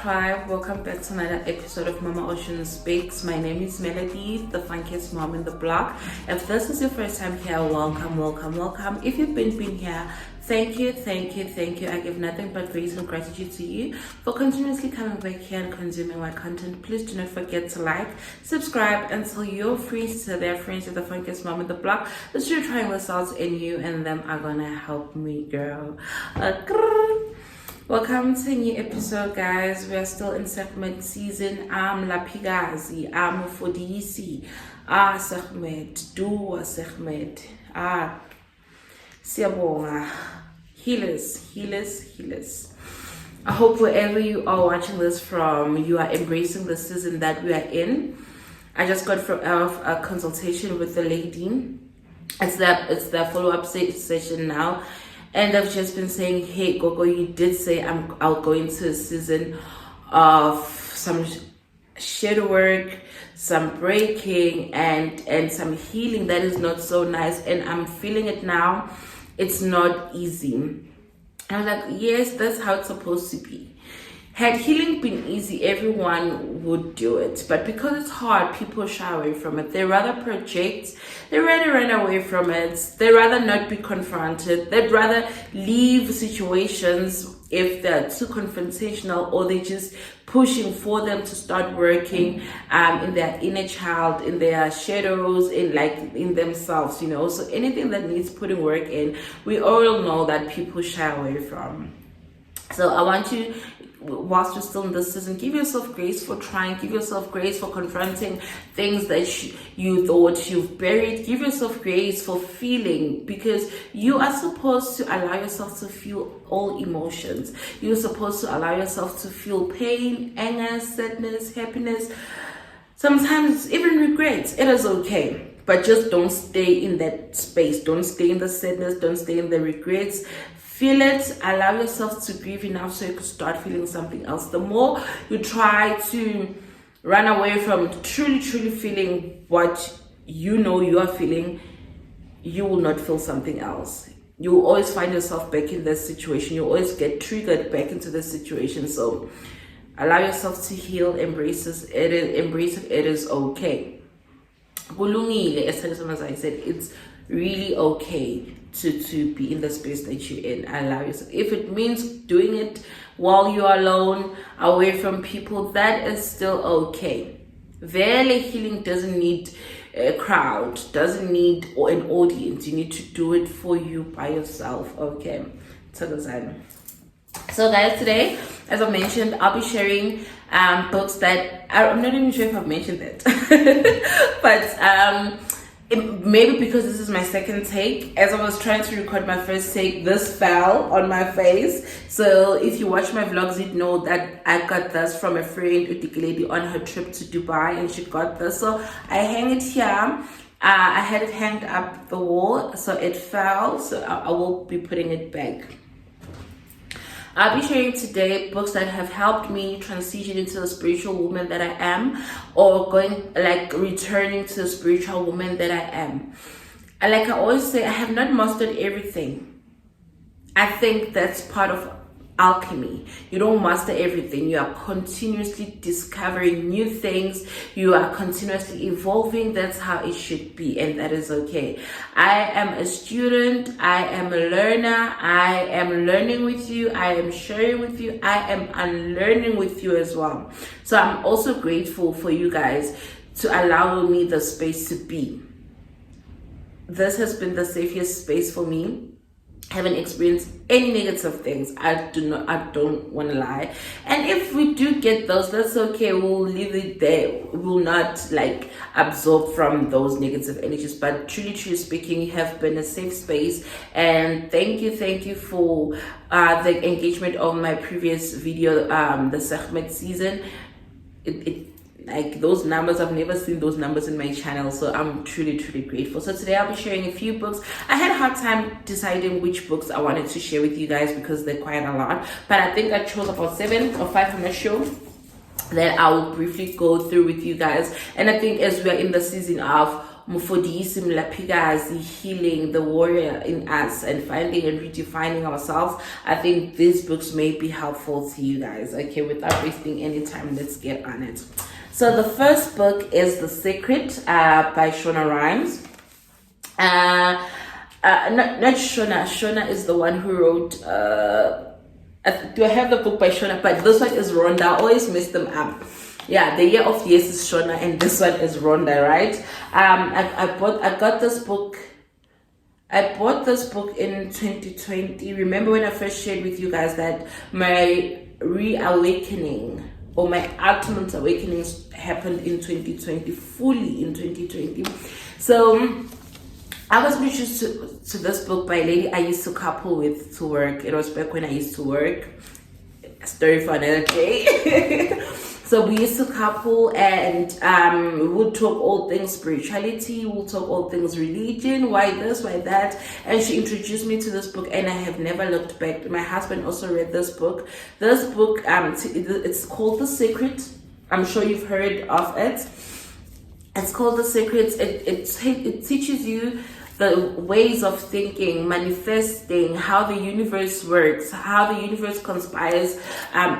tribe, welcome back to another episode of Mama Oshun Speaks. My name is Melody, the funkiest mom in the block. If this is your first time here, welcome. If you've been here, thank you. I give nothing but grace and gratitude to you for continuously coming back here and consuming my content. Please do not forget to like, subscribe, and tell your friends to their friends, to the funkiest mom in the block. The true triangle cells in you and them are gonna help me grow. Welcome to a new episode, guys. We are still in Sekhmet season. Lapigazi, Fodisi, Sekhmet, Dua Sekhmet, Siyabonga, healers. I hope wherever you are watching this from, you are embracing the season that we are in. I just got from a consultation with the lady. It's the follow-up session now. And I've just been saying, hey, Gogo, you did say I'll go into a season of some shadow work, some breaking, and some healing that is not so nice. And I'm feeling it now. It's not easy. And I'm like, yes, that's how it's supposed to be. Had healing been easy, everyone would do it. But because it's hard, people shy away from it. They rather project. They rather run away from it. They rather not be confronted. They'd rather leave situations if they're too confrontational, or they're just pushing for them to start working in their inner child, in their shadows, in themselves, you know. So anything that needs putting work in, we all know that people shy away from. So I want you, whilst you're still in this season, give yourself grace for trying, give yourself grace for confronting things that you thought you've buried. Give yourself grace for feeling, because you are supposed to allow yourself to feel all emotions. You're supposed to allow yourself to feel pain, anger, sadness, happiness, sometimes even regrets. It is okay. But just don't stay in that space. Don't stay in the sadness. Don't stay in the regrets. Feel it, allow yourself to grieve enough so you can start feeling something else. The more you try to run away from truly feeling what you know you are feeling, you will not feel something else. You will always find yourself back in that situation. You always get triggered back into the situation. So allow yourself to heal, embrace it. It is okay. Kulungile, as I said, it's really okay to be in the space that you're in. Allow yourself. If it means doing it while you're alone, away from people, that is still okay. Vele healing doesn't need a crowd, doesn't need an audience. You need to do it for you by yourself. Okay. So guys, today, as I mentioned, I'll be sharing books that I'm not even sure if I've mentioned that, but maybe because this is my second take. As I was trying to record my first take, this fell on my face. So if you watch my vlogs, you'd know that I got this from a friend, Utik lady, on her trip to Dubai, and she got this. So I hang it here. I had it hanged up the wall, so it fell. So I will be putting it back. I'll be sharing today books that have helped me transition into the spiritual woman that I am, or returning to the spiritual woman that I am. And like I always say, I have not mastered everything. I think that's part of alchemy. You don't master everything. You are continuously discovering new things. You are continuously evolving. That's how it should be, and that is okay. I am a student. I am a learner. I am learning with you. I am sharing with you. I am unlearning with you as well. So I'm also grateful for you guys to allow me the space to be. This has been the safest space for me. Haven't experienced any negative things. I don't want to lie. And if we do get those, that's okay. We'll leave it there. We will not absorb from those negative energies. But truly speaking, you have been a safe space. And thank you for the engagement of my previous video, the Sekhmet season. Like those numbers, I've never seen those numbers in my channel, so I'm truly grateful. So today I'll be sharing a few books. I had a hard time deciding which books I wanted to share with you guys because they're quite a lot, but I think I chose about 7 or 5, I'm not sure, that I will briefly go through with you guys. And I think as we're in the season of Mufodisi, Mlapigazi, healing the warrior in us and finding and redefining ourselves. I think these books may be helpful to you guys. Okay, without wasting any time, let's get on it. So the first book is The Secret by Shona Rhimes. Not Shona. Shona is the one who wrote. Do I have the book by Shona? But this one is Rhonda. I always mess them up. Yeah, The Year of Yes is Shona, and this one is Rhonda, right? I got this book. I bought this book in 2020. Remember when I first shared with you guys that my reawakening or my ultimate awakenings happened in 2020, fully in 2020. So I was introduced to this book by a lady I used to couple with to work. It was back when I used to work. A story for another day. So we used to couple, and we would talk all things spirituality, we'll talk all things religion, why this, why that. And she introduced me to this book, and I have never looked back. My husband also read this book. This book, it's called The Secret. I'm sure you've heard of it. It's called The Secret. It teaches you the ways of thinking, manifesting, how the universe works, how the universe conspires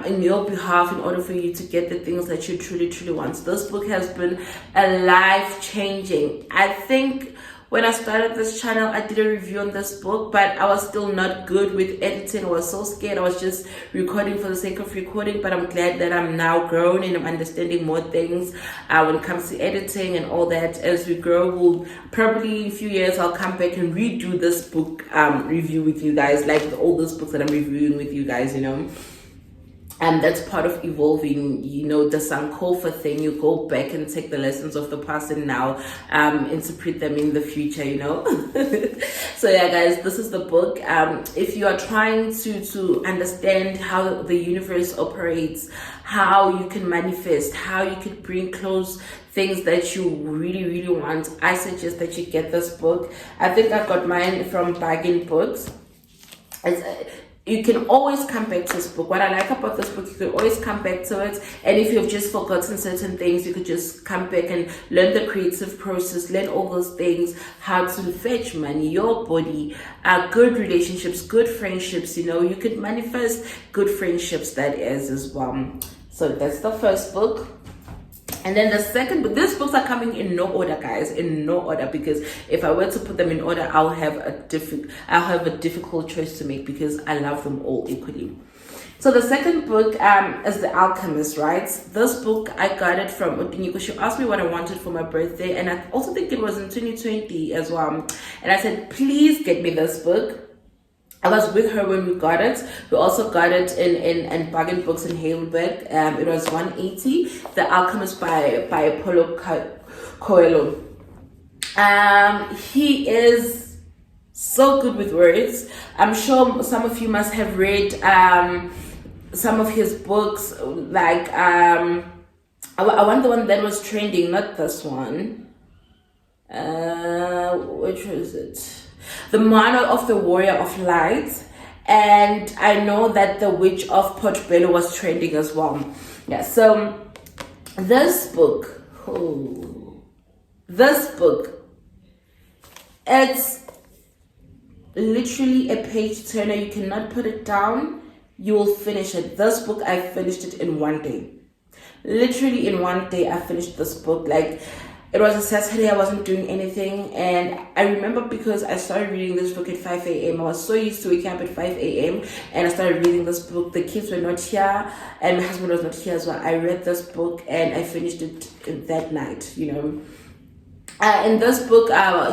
in your behalf in order for you to get the things that you truly, truly want. This book has been a life-changing. I think when I started this channel, I did a review on this book, but I was still not good with editing. I was so scared. I was just recording for the sake of recording, but I'm glad that I'm now grown and I'm understanding more things when it comes to editing and all that. As we grow, we'll probably in a few years, I'll come back and redo this book review with you guys, like all those books that I'm reviewing with you guys, you know. And that's part of evolving, you know, the Sankofa thing. You go back and take the lessons of the past and now interpret them in the future, you know. So yeah, guys, this is the book. If you are trying to understand how the universe operates, how you can manifest, how you can bring close things that you really, really want, I suggest that you get this book. I think I got mine from Bargain Books. You can always come back to this book. What I like about this book, you can always come back to it. And if you've just forgotten certain things, you could just come back and learn the creative process, learn all those things, how to fetch money, your body, good relationships, good friendships, you know. You could manifest good friendships, that is, as well. So that's the first book. And then the second book, these books are coming in no order, guys, in no order, because if I were to put them in order, I'll have a difficult choice to make because I love them all equally. So the second book is The Alchemist, right? This book, I got it from Odiniko. She asked me what I wanted for my birthday, and I also think it was in 2020 as well. And I said, please get me this book. I was with her when we got it. We also got it in Bargain Books in Heidelberg. It was 180. The Alchemist by Paulo Coelho. He is so good with words. I'm sure some of you must have read some of his books. Like I want the one that was trending, not this one. Which was it? The Manual of the Warrior of Light, and I know that The Witch of Portobello was trending as well. Yeah, so this book, it's literally a page turner. You cannot put it down. You will finish it. This book, I finished it in one day. Literally in one day, I finished this book. Like, it was a Saturday, I wasn't doing anything, and I remember because I started reading this book at 5 a.m. I was so used to waking up at 5 a.m. and I started reading this book. The kids were not here and my husband was not here as well. I read this book and I finished it that night, you know. In this book,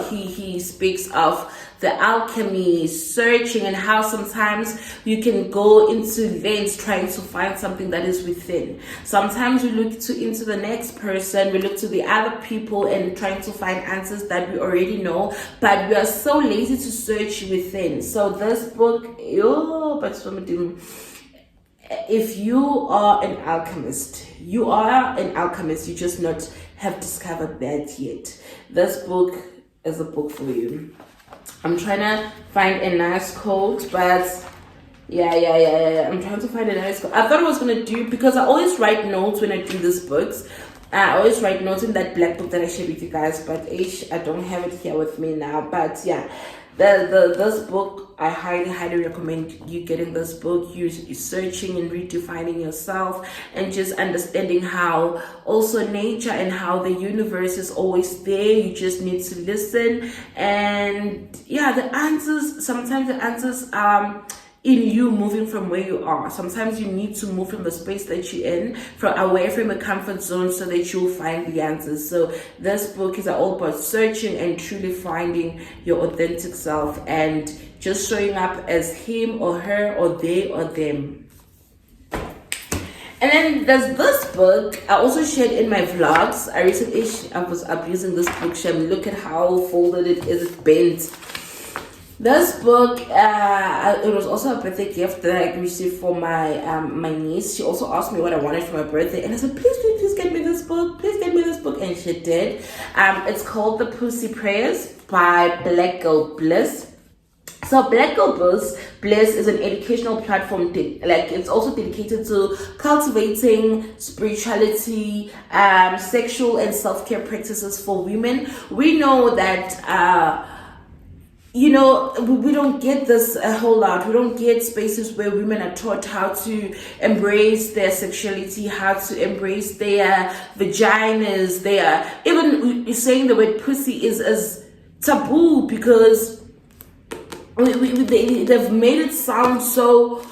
he speaks of the alchemy, searching, and how sometimes you can go into lens trying to find something that is within. Sometimes we look into the next person, we look to the other people and trying to find answers that we already know, but we are so lazy to search within. So this book, if you are an alchemist, you just not have discovered that yet. This book is a book for you. I'm trying to find a nice quote, but yeah. I'm trying to find a nice quote. I thought I was going to do, because I always write notes when I do these books. I always write notes in that black book that I shared with you guys, but I don't have it here with me now. But yeah, this book, I highly recommend you getting this book. You searching and redefining yourself, and just understanding how also nature and how the universe is always there. You just need to listen. And yeah, sometimes the answers in you moving from where you are. Sometimes you need to move from the space that you're in, away from a comfort zone, so that you'll find the answers. So this book is all about searching and truly finding your authentic self, and just showing up as him or her or they or them. And then there's this book I also shared in my vlogs. I was abusing this book, Shem. Look at how folded it is, it's bent. This book, it was also a birthday gift that I received for my niece. She also asked me what I wanted for my birthday, and I said, please get me this book. Please get me this book, and she did. It's called The Pussy Prayers by Black Girl Bliss. So Black Girl Bliss is an educational platform. It's also dedicated to cultivating spirituality, sexual and self-care practices for women. We know that we don't get this a whole lot. We don't get spaces where women are taught how to embrace their sexuality, how to embrace their vaginas. Even saying the word pussy is as taboo, because they've made it sound so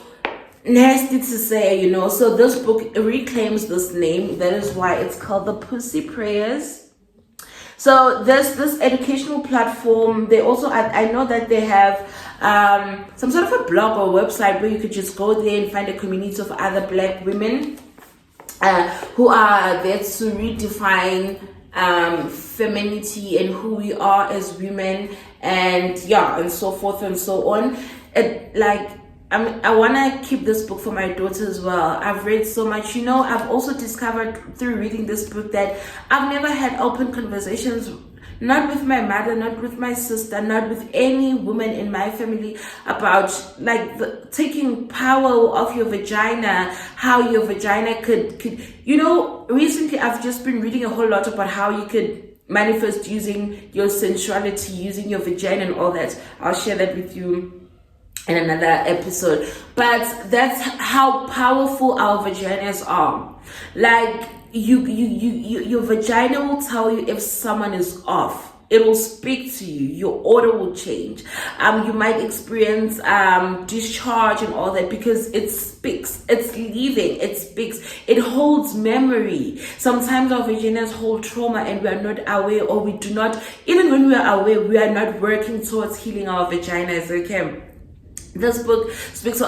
nasty to say, So this book reclaims this name. That is why it's called The Pussy Prayers. So this educational platform, they also, I know that they have some sort of a blog or website where you could just go there and find a community of other black women who are there to redefine femininity and who we are as women, and so forth and so on. I want to keep this book for my daughter as well. I've read so much. I've also discovered through reading this book that I've never had open conversations, not with my mother, not with my sister, not with any woman in my family, about taking power of your vagina, how your vagina could recently I've just been reading a whole lot about how you could manifest using your sensuality, using your vagina and all that. I'll share that with you in another episode. But that's how powerful our vaginas are. Your vagina will tell you if someone is off. It will speak to you. Your order will change. You might experience discharge and all that, because it speaks. It's leaving. It speaks. It holds memory. Sometimes our vaginas hold trauma and we are not aware, or we do not. Even when we are aware, we are not working towards healing our vaginas. Okay. This book speaks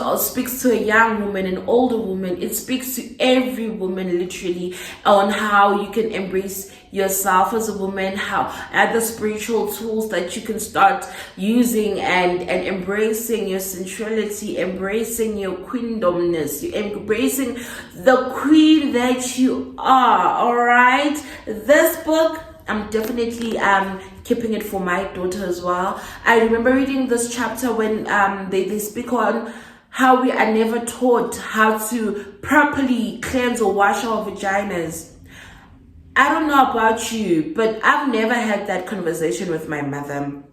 to a young woman, an older woman. It speaks to every woman, literally, on how you can embrace yourself as a woman, how the spiritual tools that you can start using, and embracing your sensuality, embracing your queendomness, embracing the queen that you are. All right, this book, I'm definitely keeping it for my daughter as well. I remember reading this chapter when they speak on how we are never taught how to properly cleanse or wash our vaginas. I don't know about you, but I've never had that conversation with my mother.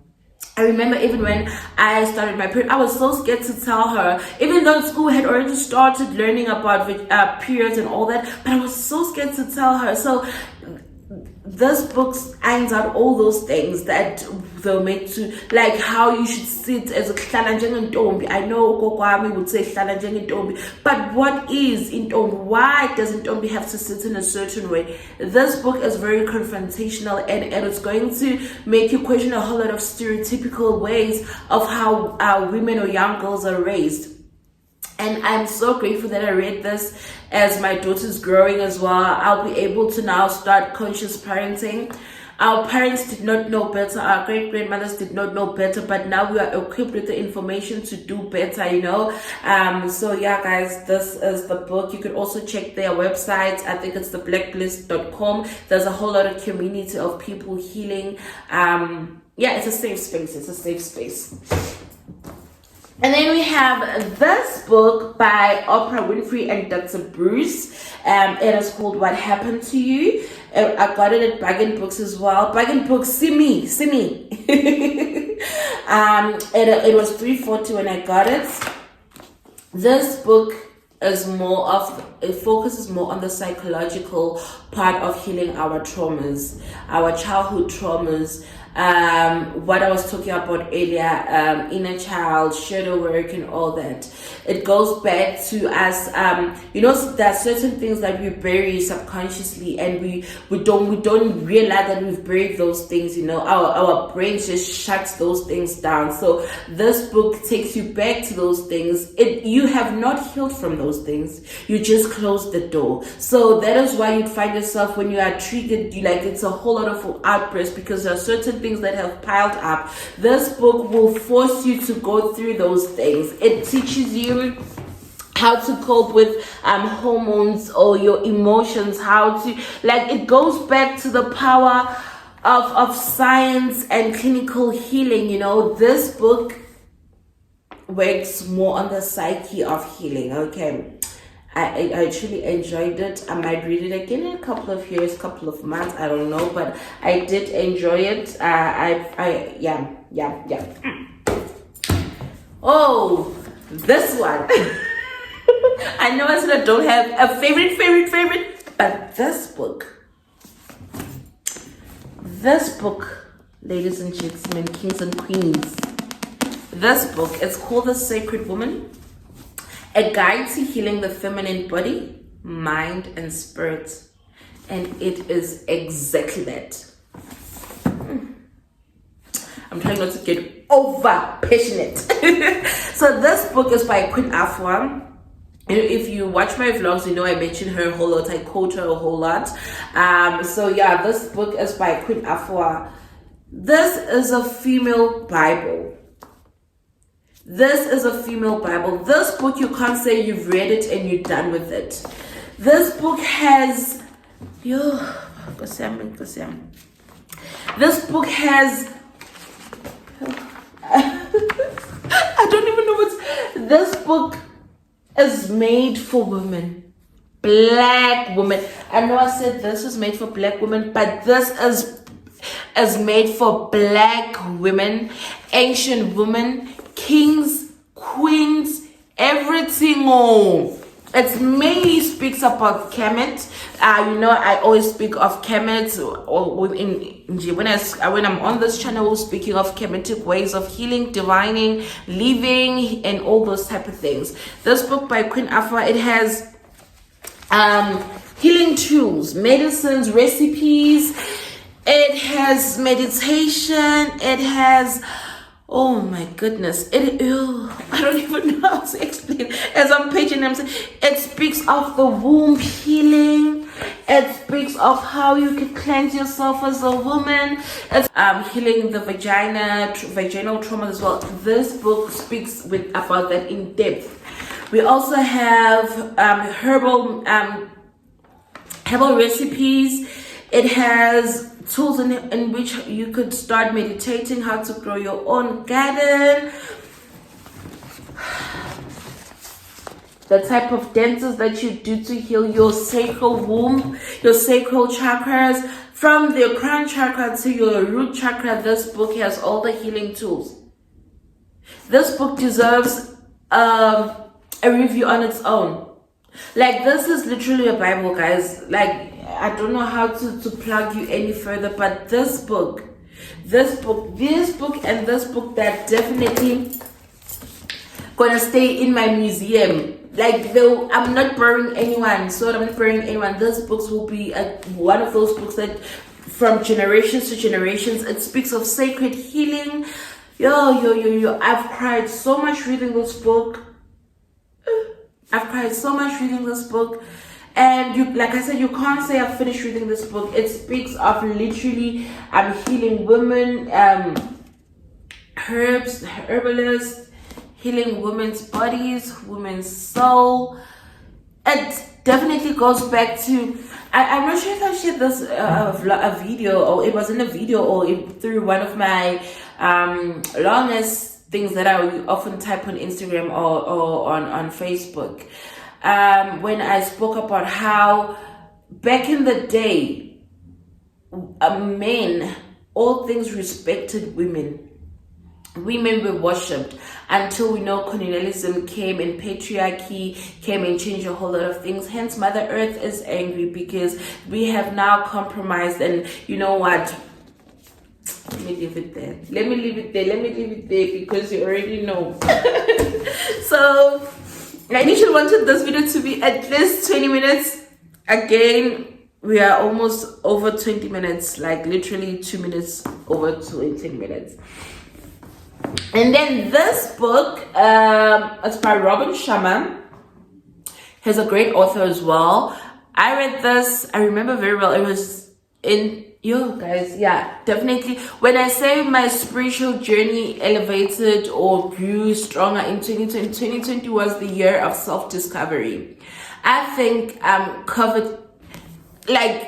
I remember even when I started my period, I was so scared to tell her, even though school had already started learning about periods and all that, but I was so scared to tell her. So this book irons out all those things that they're made to, like how you should sit as a hlala njengentombi. I know Kokwami would say hlala njengentombi, but what is intombi? Why does intombi have to sit in a certain way? This book is very confrontational, and it's going to make you question a whole lot of stereotypical ways of how women or young girls are raised. And I'm so grateful that I read this as my daughter's growing as well. I'll be able to now start conscious parenting. Our parents did not know better. Our great-grandmothers did not know better. But now we are equipped with the information to do better, So yeah, guys, this is the book. You could also check their website. I think it's theblackbliss.com. There's a whole lot of community of people healing. It's a safe space. It's a safe space. And then we have this book by Oprah Winfrey and Dr. Bruce. It is called What Happened to You. I got it at Bag Books as well. Bag Books, see me. It was $3.40 when I got it. This book is it focuses more on the psychological part of healing our traumas, our childhood traumas, what I was talking about earlier, inner child, shadow work, and all that. It goes back to us. There are certain things that we bury subconsciously, and we don't realize that we've buried those things. Our brain just shuts those things down. So this book takes you back to those things. You have not healed from those things. You just closed the door. So that is why you'd find yourself when you are triggered, it's a whole lot of outbursts, because there are certain things that have piled up. This book will force you to go through those things. It teaches you how to cope with hormones or your emotions, it goes back to the power of science and clinical healing. This book works more on the psyche of healing. Okay, I actually enjoyed it. I might read it again in a couple of years, couple of months, I don't know, but I did enjoy it. Oh, this one. I know I said I don't have a favorite, but this book, ladies and gentlemen, kings and queens, this book is called The Sacred Woman, a guide to healing the feminine body, mind, and spirit. And it is exactly that. I'm trying not to get over passionate. So this book is by Queen Afua. If you watch my vlogs, I mention her a whole lot. I quote her a whole lot. This book is by Queen Afua. This is a female Bible. This book, you can't say you've read it and you're done with it. This book has... This book has... I don't even know what's... This book is made for women. Black women. I know I said this was made for black women, but this is made for black women, ancient women, kings, queens, everything. It mainly speaks about Sekhmet. I always speak of Sekhmet, or when I'm on this channel, speaking of Kemetic ways of healing, divining, living, and all those type of things. This book by Queen Afua, it has healing tools, medicines, recipes. It has meditation. It has... Oh my goodness. I don't even know how to explain. As I'm paging them, it speaks of the womb healing. It speaks of how you can cleanse yourself as a woman. It's healing the vaginal trauma as well. This book speaks about that in depth. We also have herbal recipes. It has tools in which you could start meditating, how to grow your own garden, the type of dances that you do to heal your sacral womb, your sacral chakras, from the crown chakra to your root chakra. This book has all the healing tools. This book deserves a review on its own. This is literally a Bible, guys. I don't know how to plug you any further, but this book, and this book, that definitely gonna stay in my museum. I'm not burying anyone, This books will be one of those books that, from generations to generations, it speaks of sacred healing. I've cried so much reading this book. And like I said, you can't say I've finished reading this book. It speaks of literally healing women, herbs, herbalists, healing women's bodies, women's soul. It definitely goes back to... I'm not sure if I shared this a video, or it was in a video, or through one of my longest things that I often type on Instagram or on Facebook. When I spoke about how back in the day, men, all things respected women. Women were worshipped until we know colonialism came and patriarchy came and changed a whole lot of things. Hence, Mother Earth is angry because we have now compromised. And you know what? Let me leave it there. Let me leave it there because you already know. So, I initially wanted this video to be at least 20 minutes. Again, we are almost over 20 minutes, like literally 2 minutes over 20 minutes. And then this book, it's by Robin Sharma. He's a great author as well. I read this, I remember very well. It was in, guys, yeah, definitely. When I say my spiritual journey elevated or grew stronger in 2020, 2020 was the year of self-discovery. I think COVID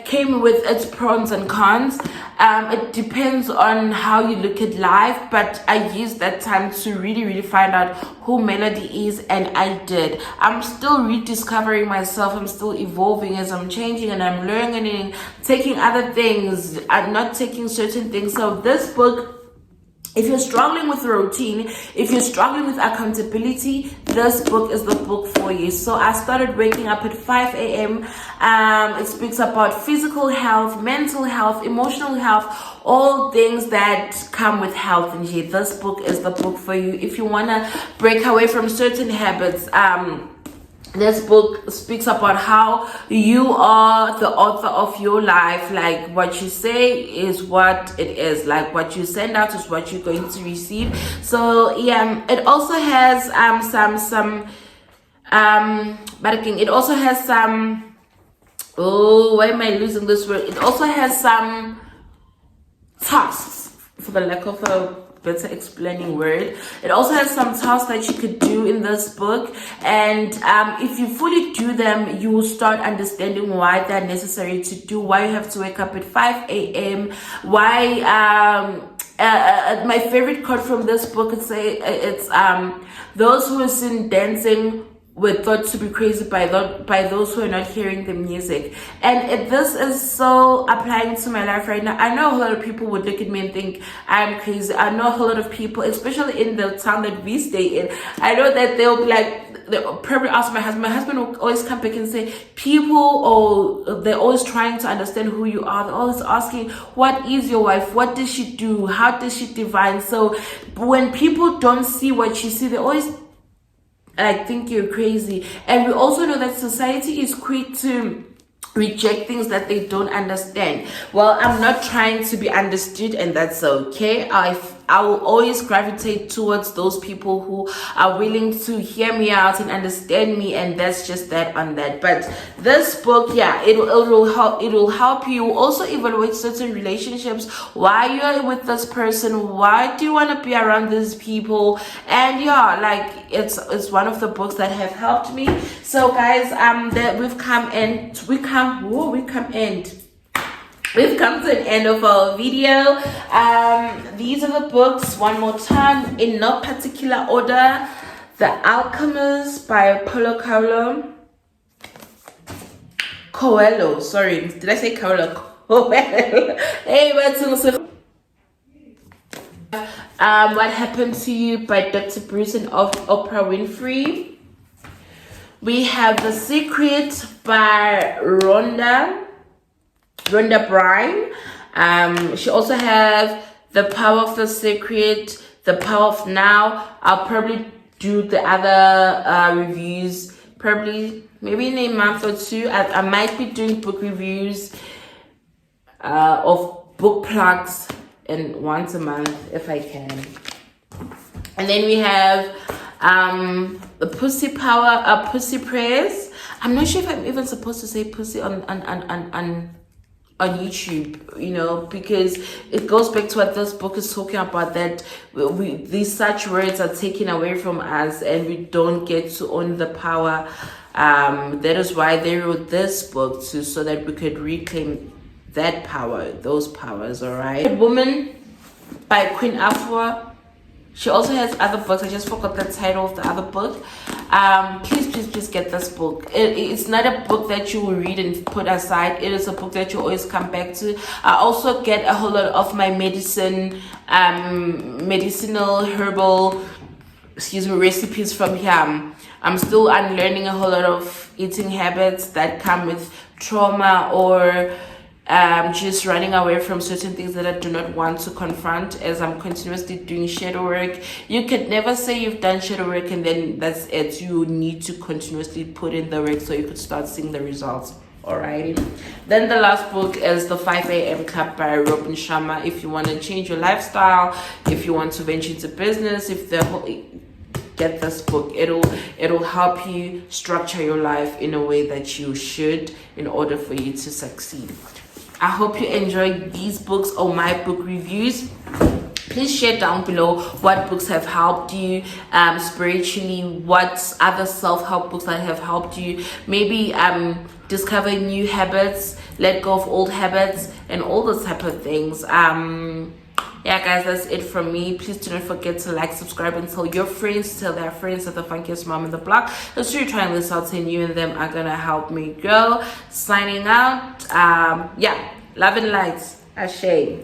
came with its pros and cons. It depends on how you look at life, but I used that time to really find out who Melody is, and I did. I'm still rediscovering myself. I'm still evolving as I'm changing, and I'm learning and taking other things. I'm not taking certain things. So this book, if you're struggling with routine, if you're struggling with accountability, this book is the book for you. So I started waking up at 5 a.m. It speaks about physical health, mental health, emotional health, all things that come with health. And this book is the book for you. If you want to break away from certain habits, this book speaks about how you are the author of your life. Like what you say is what it is. Like what you send out is what you're going to receive. So yeah, it also has it also has some, oh, why am I losing this word? It also has some tasks, for the lack of a better explaining word. It also has some tasks that you could do in this book, and if you fully do them, you will start understanding why they're necessary to do, why you have to wake up at 5 a.m. why my favorite quote from this book is it's those who are seen dancing were thought to be crazy by those who are not hearing the music. And this is so applying to my life right now. I know a lot of people would look at me and think I'm crazy. I know a whole lot of people, especially in the town that we stay in, I know that they'll be like, they'll probably ask my husband. My husband will always come back and say, they're always trying to understand who you are. They're always asking, what is your wife? What does she do? How does she divine? So when people don't see what you see, they always think you're crazy. And we also know that society is quick to reject things that they don't understand. Well, I'm not trying to be understood, and that's okay. I will always gravitate towards those people who are willing to hear me out and understand me, and that's just that on that. But this book, yeah, it will help you also evaluate certain relationships. Why you're with this person? Why do you want to be around these people? And yeah, it's one of the books that have helped me. So guys, that we've come to an end of our video. These are the books, one more time, in no particular order. The Alchemist by Paulo Coelho. Sorry, did I say Coelho? Hey, What Happened to You by Dr. Bruce and Oprah Winfrey. We have The Secret by Rhonda Byrne. She also have The Power of the Secret, The Power of Now. I'll probably do the other reviews maybe in a month or two. I might be doing book reviews of book plugs and once a month if I can. And then we have the Pussy Power, Pussy Prayers. I'm not sure if I'm even supposed to say pussy on YouTube, because it goes back to what this book is talking about, that these such words are taken away from us and we don't get to own the power. That is why they wrote this book too, so that we could reclaim that power, those powers. All right. Woman by Queen Afua. She also has other books. I just forgot the title of the other book. Please get this book. It's not a book that you will read and put aside. It is a book that you always come back to. I also get a whole lot of my medicinal herbal recipes from here. I'm still unlearning a whole lot of eating habits that come with trauma, or just running away from certain things that I do not want to confront, as I'm continuously doing shadow work. You could never say you've done shadow work and then that's it. You need to continuously put in the work so you could start seeing the results. Alrighty. Then the last book is the 5 a.m. Club by Robin Sharma. If you want to change your lifestyle, if you want to venture into business, get this book. It'll help you structure your life in a way that you should in order for you to succeed. I hope you enjoyed these books or my book reviews. Please share down below what books have helped you spiritually, what other self-help books that have helped you. Maybe discover new habits, let go of old habits, and all those type of things. Yeah, guys, that's it from me. Please do not forget to like, subscribe, and tell your friends, tell their friends that the funkiest mom in the block. Let's really try and listen out, and you and them are gonna help me grow. Signing out. Yeah, love and lights. Ashay.